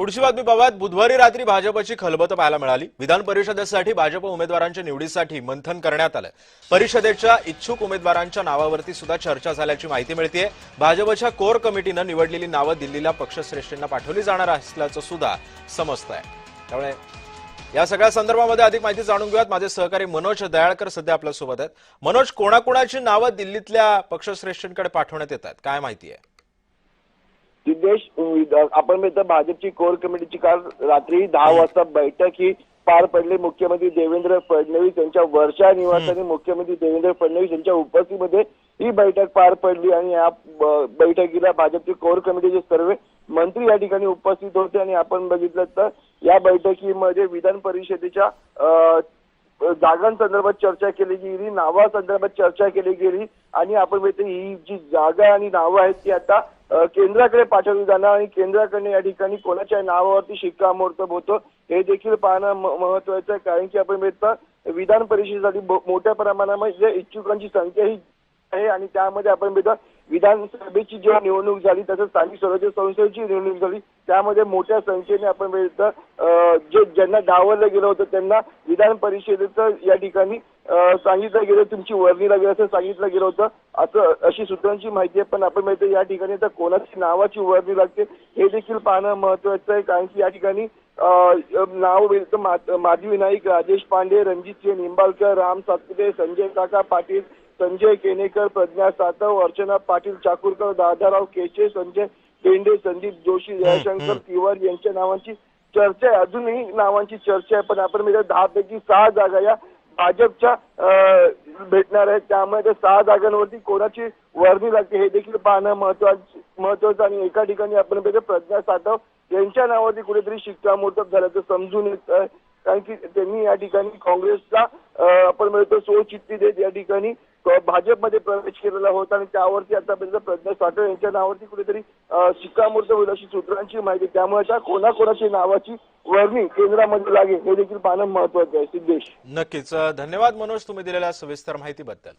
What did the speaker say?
पुढची बातमी पाहूयात। बुधवारी रात्री भाजपची खलबत पाहायला मिळाली। विधान परिषदेसाठी भाजप उमेदवारांच्या निवडीसाठी मंथन करण्यात आलं। परिषदेच्या इच्छुक उमेदवारांच्या नावावरती सुद्धा चर्चा झाल्याची माहिती मिळतेय। भाजपच्या कोर कमिटीनं निवडलेली नावं दिल्लीला पक्षश्रेष्ठींना पाठवली जाणार असल्याचं सुद्धा समजतंय। त्यामुळे या सगळ्या संदर्भामध्ये अधिक माहिती जाणून घेऊयात। माझे सहकारी मनोज दयाळकर सध्या आपल्या सोबत आहेत। मनोज, कोणाकोणाची नावं दिल्लीतल्या पक्षश्रेष्ठींकडे पाठवण्यात येत आहेत, काय माहिती आहे? सिद्धेश, आपण म्हणतो भाजपची कोर कमिटीची काल रात्री 10 वाजता बैठक ही पार पडली। मुख्यमंत्री देवेंद्र फडणवीस यांच्या वर्षा निवासाने मुख्यमंत्री देवेंद्र फडणवीस यांच्या उपस्थितीमध्ये ही बैठक पार पडली आणि या बैठकीला भाजपची कोर कमिटीचे सर्व मंत्री या ठिकाणी उपस्थित होते। आणि आपण बघितलं तर या बैठकीमध्ये विधान परिषदेच्या जागांसंदर्भात चर्चा केली गेली, नावासंदर्भात चर्चा केली गेली आणि आपण म्हणतो ही जी जागा आणि नावं आहेत ती आता केंद्राकडे पाठवली जाणार आणि केंद्राकडे या ठिकाणी कोणाच्या नावावरती शिक्कामोर्तब होतं हे देखील पाहणं महत्वाचं आहे। कारण की आपण म्हणतो विधान परिषदेसाठी मोठ्या प्रमाणामध्ये इच्छुकांची संख्या ही आहे आणि त्यामध्ये आपण म्हणतो विधानसभेची जी निवडणूक झाली तसंच स्थानिक स्वराज्य संस्थेची निवडणूक झाली त्यामध्ये मोठ्या संख्येने आपण म्हणतो जे ज्यांना डावललं गेलं होतं त्यांना विधान परिषदेचं या ठिकाणी सांगितलं गेलं, तुमची वर्णी लागेल असं सांगितलं गेलं होतं, अशी सूत्रांची माहिती आहे। पण आपण म्हणतो या ठिकाणी आता कोणाची नावाची वर्णी लागते हे देखील पाहणं महत्वाचं आहे। कारण की या ठिकाणी नाव माधवी नाईक, राजेश पांडे, रणजित सिंह निंबाळकर, राम सातपुते, संजय काका पाटील, संजय केनेकर, प्रज्ञा सातव, अर्चना पाटील चाकूरकर, दादाराव केशे, संजय पेंडे, संदीप जोशी, जयशंकर तिवारी यांच्या नावांची चर्चा आहे। अजूनही नावांची चर्चा आहे। पण आपण म्हणजे 10 पैकी 6 जागा या भाजपच्या भेटणार आहेत। त्यामुळे 6 जागांवरती कोणाची वर्णी लागते हे देखील पाहणं महत्वाचं आणि एका ठिकाणी आपण म्हणजे प्रज्ञा सातव यांच्या नावावरती कुठेतरी शिक्कामोर्तब झाल्याचं समजून येत आहे। कारण की त्यांनी या ठिकाणी काँग्रेसला आपण म्हणतो सोचिठ्ठी देत या ठिकाणी भाजपमध्ये प्रवेश केलेला होता आणि त्यावरती आतापर्यंत प्रज्ञा सातव यांच्या नावावरती कुठेतरी शिक्कामोर्तब होईल अशी सूत्रांची माहिती। त्यामुळे आता कोणाकोणाची नावाची वर्णी केंद्रामध्ये लागेल हे देखील पाहणं महत्वाचं आहे। सिद्धेश, नक्कीच धन्यवाद मनोज, तुम्ही दिलेल्या सविस्तर माहितीबद्दल।